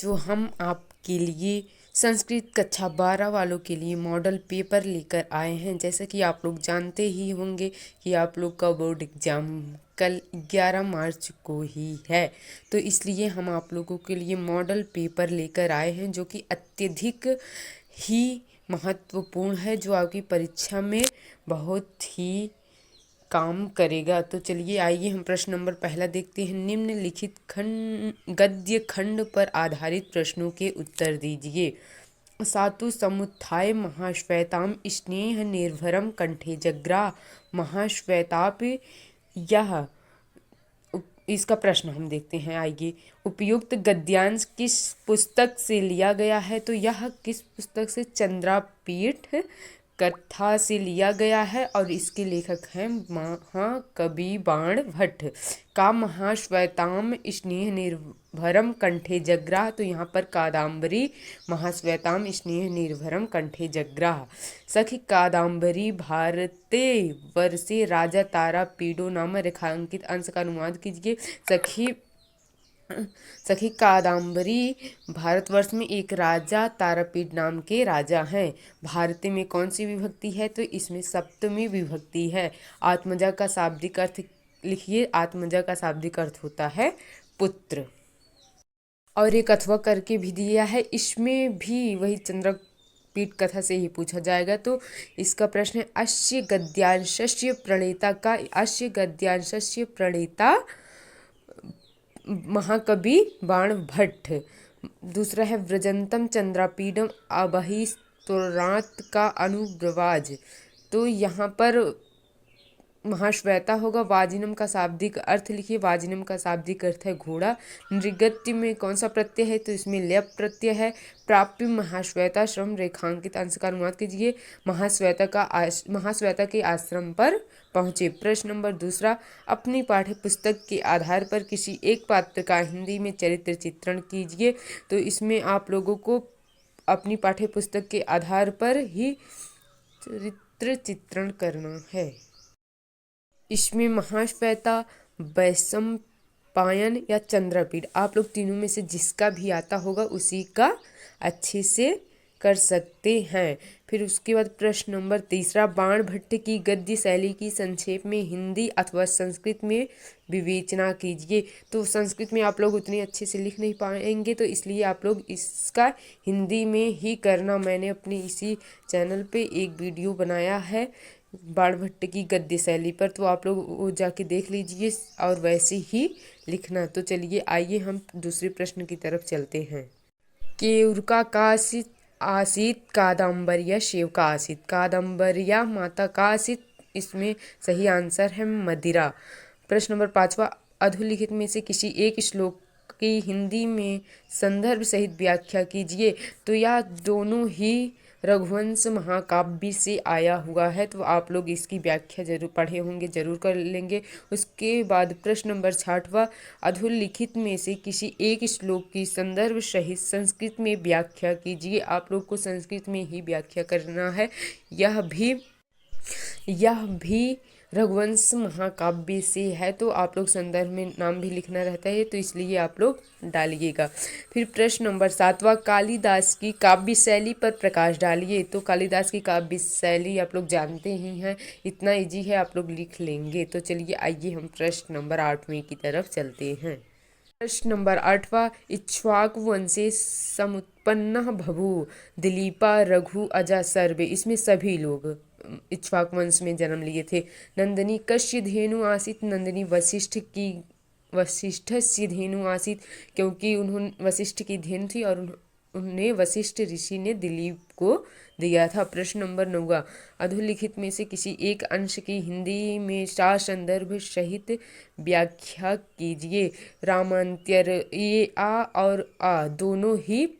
बच्चों, हम आपके लिए संस्कृत कक्षा 12 वालों के लिए मॉडल पेपर लेकर आए हैं। जैसा कि आप लोग जानते ही होंगे कि आप लोग का बोर्ड एग्ज़ाम कल 11 मार्च को ही है, तो इसलिए हम आप लोगों के लिए मॉडल पेपर लेकर आए हैं जो कि अत्यधिक ही महत्वपूर्ण है, जो आपकी परीक्षा में बहुत ही काम करेगा। तो चलिए आइए हम प्रश्न नंबर पहला देखते हैं। निम्नलिखित गद्य खंड पर आधारित प्रश्नों के उत्तर दीजिए। सातु समुत्थाय महाश्वेताम स्नेह निर्भरम कंठे जग्रा महाश्वेताप। यह इसका प्रश्न हम देखते हैं। आइए, उपयुक्त गद्यांश किस पुस्तक से लिया गया है? तो यह किस पुस्तक से? चंद्रापीठ कथा से लिया गया है और इसके लेखक हैं महाकवि बाण भट्ट। का महाश्वेताम स्नेह निर्भरम कंठे जग्राह, तो यहाँ पर कादम्बरी महाश्वेताम स्नेह निर्भरम कंठे जग्राह। सखी कादम्बरी भारते वर्षे राजा तारा पीडो नाम रेखांकित अंश का अनुवाद कीजिए। सखी कादम्बरी भारतवर्ष में एक राजा तारापीड नाम के राजा हैं। भारत में कौन सी विभक्ति है? तो इसमें सप्तमी विभक्ति है। आत्मजा का शाब्दिक अर्थ लिखिए। आत्मजा का शाब्दिक अर्थ होता है पुत्र। और एक अथवा करके भी दिया है, इसमें भी वही चंद्रपीठ कथा से ही पूछा जाएगा। तो इसका प्रश्न है, अस्य गद्यांशस्य प्रणेता महाकवि बाण भट्ट। दूसरा है, व्रजंतम चंद्रापीडम अबहिस्तुरांत का अनुव्रवाज। तो यहाँ पर महाश्वेता होगा। वाजिनम का शाब्दिक अर्थ लिखिए। वाजिनम का शाब्दिक अर्थ है घोड़ा। नृगत्य में कौन सा प्रत्यय है? तो इसमें ल्यप प्रत्यय है। प्राप्य महाश्वेता श्रम रेखांकित अंश का अनुवाद कीजिए। महाश्वेता के आश्रम पर पहुँचे। प्रश्न नंबर दूसरा, अपनी पाठ्य पुस्तक के आधार पर किसी एक पात्र का हिंदी में चरित्र चित्रण कीजिए। तो इसमें आप लोगों को अपनी पाठ्य पुस्तक के आधार पर ही चरित्र चित्रण करना है। इसमें महाश्वेता, वैशंपायन या चंद्रपीठ, आप लोग तीनों में से जिसका भी आता होगा उसी का अच्छे से कर सकते हैं। फिर उसके बाद प्रश्न नंबर तीसरा, बाण भट्ट की गद्य शैली की संक्षेप में हिंदी अथवा संस्कृत में विवेचना कीजिए। तो संस्कृत में आप लोग उतने अच्छे से लिख नहीं पाएंगे, तो इसलिए आप लोग इसका हिंदी में ही करना। मैंने अपने इसी चैनल पे एक वीडियो बनाया है बाण भट्ट की गद्य शैली पर, तो आप लोग वो जाके देख लीजिए और वैसे ही लिखना। तो चलिए आइए हम दूसरे प्रश्न की तरफ चलते हैं। केयूरका का आसित कादम्बरिया शिव का आसित। कादम्बरिया माता का आसित, इसमें सही आंसर है मदिरा। प्रश्न नंबर पांचवा, अधोलिखित में से किसी एक श्लोक की हिंदी में संदर्भ सहित व्याख्या कीजिए। तो यह दोनों ही रघुवंश महाकाव्य से आया हुआ है, तो आप लोग इसकी व्याख्या जरूर पढ़े होंगे, जरूर कर लेंगे। उसके बाद प्रश्न नंबर 6वां, अधोलिखित में से किसी एक श्लोक की संदर्भ सहित संस्कृत में व्याख्या कीजिए। आप लोग को संस्कृत में ही व्याख्या करना है। यह भी रघुवंश महाकाव्य से है, तो आप लोग संदर्भ में नाम भी लिखना रहता है, तो इसलिए आप लोग डालिएगा। फिर प्रश्न नंबर 7वां, कालिदास की काव्य शैली पर प्रकाश डालिए। तो कालिदास की काव्य शैली आप लोग जानते ही हैं, इतना इजी है, आप लोग लिख लेंगे। तो चलिए आइए हम प्रश्न नंबर 8वें की तरफ चलते हैं। प्रश्न नंबर 8वां, इक्ष्वाकु वंशे समुत्पन्नः बभूव दिलीपा रघु अजा सर्वे। इसमें सभी लोग इक्ष्वाकु वंश में जन्म लिए थे। नंदिनी कस्य धेनु आसीत। नंदिनी वशिष्ठ से धेनु आसीत, क्योंकि उन्होंने वशिष्ठ की धेनु थी और उन्हें वशिष्ठ ऋषि ने दिलीप को दिया था। प्रश्न नंबर 9वां, अधोलिखित में से किसी एक अंश की हिंदी में संदर्भ सहित व्याख्या कीजिए। रामांत्यर, ये आ और आ दोनों ही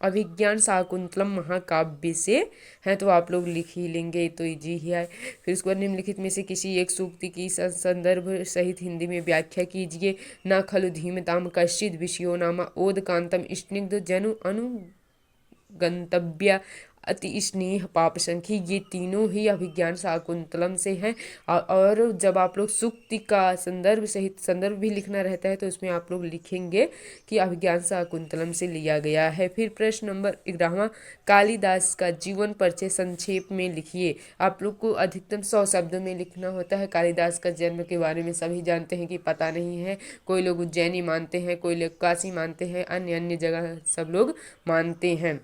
अभिज्ञान शाकुंतलम महाकाव्य से हैं, तो आप लोग लिख ही लेंगे, तो इजी ही है। फिर उसके बाद निम्नलिखित में से किसी एक सूक्ति की संदर्भ सहित हिंदी में व्याख्या कीजिए। न खलु धीमताम कश्चिद विषयो नाम ओदकांतम स्निग्ध जनु अनुगंतव्य अति स्नेह पाप संखी, ये तीनों ही अभिज्ञान शाकुंतलम से हैं। और जब आप लोग सूक्ति का संदर्भ सहित संदर्भ भी लिखना रहता है तो उसमें आप लोग लिखेंगे कि अभिज्ञान शाकुंतलम से लिया गया है। फिर प्रश्न नंबर 11, कालिदास का जीवन परिचय संक्षेप में लिखिए। आप लोग को अधिकतम 100 शब्दों में लिखना होता है। कालिदास का जन्म के बारे में सभी जानते हैं कि पता नहीं है, कोई लोग उज्जैनी मानते हैं, कोई लोग काशी मानते हैं, अन्य अन्य जगह सब लोग मानते हैं।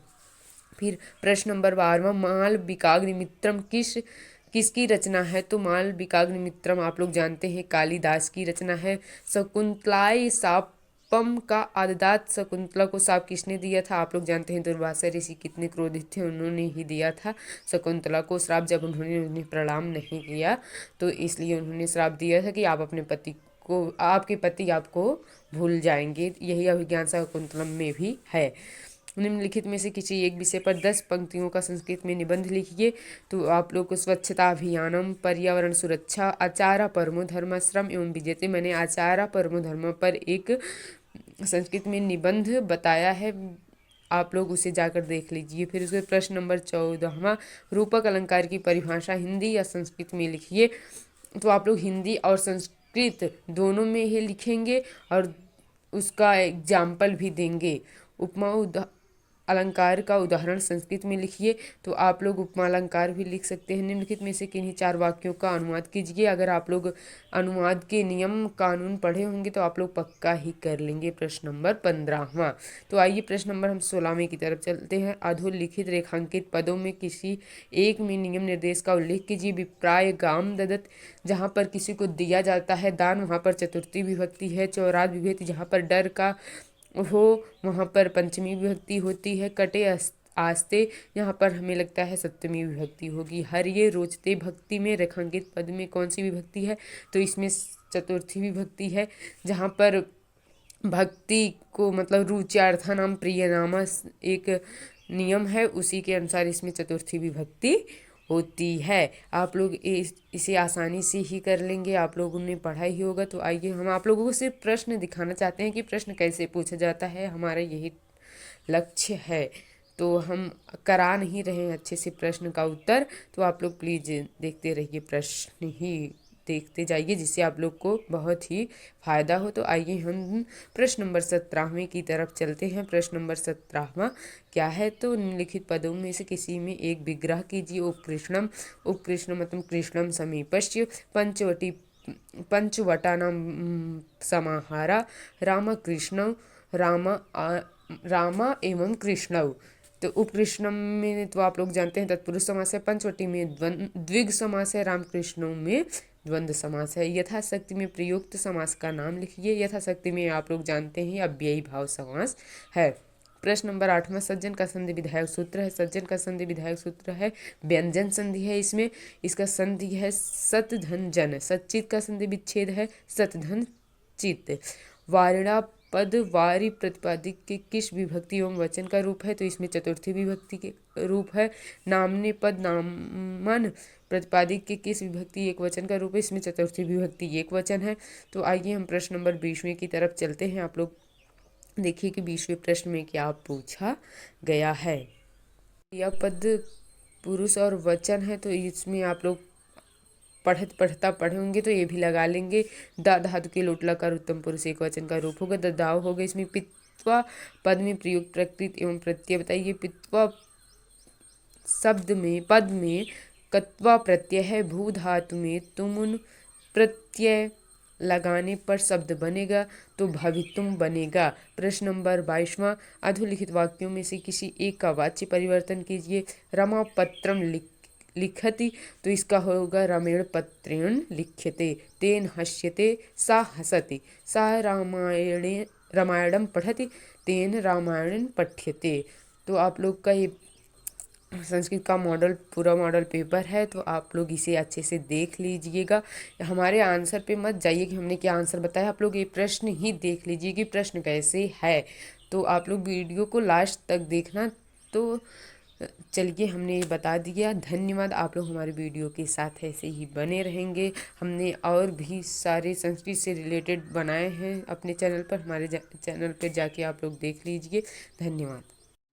फिर प्रश्न नंबर 12, मालविकाग्निमित्रम किसकी रचना है? तो मालविकाग्निमित्रम आप लोग जानते हैं कालिदास की रचना है। शकुंतलाय शापम का आद्यात शकुंतला को शाप किसने दिया था? आप लोग जानते हैं दुर्वासा ऋषि कितने क्रोधित थे, उन्होंने ही दिया था शकुंतला को श्राप। जब उन्होंने उन्हें प्रणाम नहीं किया तो इसलिए उन्होंने श्राप दिया था कि आप अपने पति को, आपके पति आपको भूल जाएंगे। यही अभिज्ञान शाकुंतलम में भी है। निम्नलिखित में से किसी एक विषय पर 10 पंक्तियों का संस्कृत में निबंध लिखिए। तो आप लोग को स्वच्छता अभियानम, पर्यावरण सुरक्षा, आचारा परमो धर्म, श्रम एवं विजेते, मैंने आचारा परमो धर्म पर एक संस्कृत में निबंध बताया है, आप लोग उसे जाकर देख लीजिए। फिर उसके प्रश्न नंबर 14, रूपक अलंकार की परिभाषा हिंदी या संस्कृत में लिखिए। तो आप लोग हिंदी और संस्कृत दोनों में ही लिखेंगे और उसका एग्जाम्पल भी देंगे। उपमा अलंकार का उदाहरण संस्कृत में लिखिए। तो आप लोग उपमा अलंकार भी लिख सकते हैं। निम्नलिखित में से किन्हीं 4 वाक्यों का अनुवाद कीजिए। अगर आप लोग अनुवाद के नियम कानून पढ़े होंगे तो आप लोग पक्का ही कर लेंगे। प्रश्न नंबर 15वां। तो आइए प्रश्न नंबर हम 16वें की तरफ चलते हैं। अधोलिखित रेखांकित पदों में किसी एक में नियम निर्देश का उल्लेख कीजिए। विप्राय गाम ददत, जहाँ पर किसी को दिया जाता है दान वहाँ पर चतुर्थी विभक्ति है। चौराद विभेद, जहाँ पर डर का हो वहाँ पर पंचमी विभक्ति होती है। कटे आस्ते, यहाँ पर हमें लगता है सप्तमी विभक्ति होगी। हरिये रोचते भक्ति में रेखांकित पद में कौन सी विभक्ति है? तो इसमें चतुर्थी विभक्ति है। जहाँ पर भक्ति को मतलब रुच्यार्था नाम प्रिय नामा एक नियम है, उसी के अनुसार इसमें चतुर्थी विभक्ति होती है। आप लोग इसे आसानी से ही कर लेंगे, आप लोगों ने पढ़ा ही होगा। तो आइए हम आप लोगों को सिर्फ प्रश्न दिखाना चाहते हैं कि प्रश्न कैसे पूछा जाता है, हमारा यही लक्ष्य है। तो हम करा नहीं रहे हैं अच्छे से प्रश्न का उत्तर, तो आप लोग प्लीज़ देखते रहिए, प्रश्न ही देखते जाइए जिससे आप लोग को बहुत ही फायदा हो। तो आइए हम प्रश्न नंबर 17वें की तरफ चलते हैं। प्रश्न नंबर 17वां क्या है? तो निम्नलिखित पदों में से किसी में एक विग्रह कीजिए। उपकृष्णम, उपकृष्ण मतलब कृष्णम समीपस्य, पंचवटी पंचवटा नाम समाहारा, राम कृष्ण रामा एवं कृष्णव। तो उपकृष्णम में तो आप लोग जानते हैं तत्पुरुष समास है, पंचवटी में द्विग समास है, रामकृष्णों में द्वंद्व समास है। यथाशक्ति में प्रयुक्त समास का नाम लिखिए। यथाशक्ति में आप लोग जानते हैं अव्ययी भाव समास है। प्रश्न नंबर 8वां, सज्जन का संधि विधायक सूत्र है। सज्जन का संधि विधायक सूत्र है व्यंजन संधि है। इसमें इसका संधि है सत धन जन। सच्चित का संधि विच्छेद है सत धन चित। वारिणा पद वारी प्रतिपादिक के किस विभक्ति एवं वचन का रूप है? तो इसमें चतुर्थी विभक्ति के रूप है। नामने पद नामन प्रतिपादिक के किस विभक्ति एक वचन का रूप है? इसमें चतुर्थी विभक्ति एक वचन है। तो आइए हम प्रश्न नंबर 20वें की तरफ चलते हैं। आप लोग देखिए कि 20वें प्रश्न में क्या पूछा गया है। यह पद पुरुष और वचन है, तो इसमें आप लोग पढ़ता पढ़े होंगे तो ये भी लगा लेंगे। दा धातु के लोट लकार उत्तम पुरुष एक वचन का रूप होगा। ददाव होगा। इसमें पित्वा पद में प्रयुक्त प्रकृत एवं प्रत्यय बताइए। पित्वा शब्द में पद में कत्वा प्रत्यय है। भू धातु में तुमुन प्रत्यय लगाने पर शब्द बनेगा तो भवितुम बनेगा। प्रश्न नंबर 22वां, अधोलिखित वाक्यों में से किसी एक का वाच्य परिवर्तन कीजिए। रमा पत्रम लिखति, तो इसका होगा रमेण पत्रेण लिख्यते। तेन हस्यते, सा हसति। सा रामायणम पठति, तेन रामायण पठ्यते। तो आप लोग का ये संस्कृत का मॉडल पूरा मॉडल पेपर है, तो आप लोग इसे अच्छे से देख लीजिएगा। हमारे आंसर पे मत जाइए कि हमने क्या आंसर बताया, आप लोग ये प्रश्न ही देख लीजिए कि प्रश्न कैसे है। तो आप लोग वीडियो को लास्ट तक देखना। तो चलिए हमने ये बता दिया। धन्यवाद। आप लोग हमारे वीडियो के साथ ऐसे ही बने रहेंगे। हमने और भी सारे संस्कृत से रिलेटेड बनाए हैं अपने चैनल पर, हमारे चैनल पर जाके आप लोग देख लीजिए। धन्यवाद।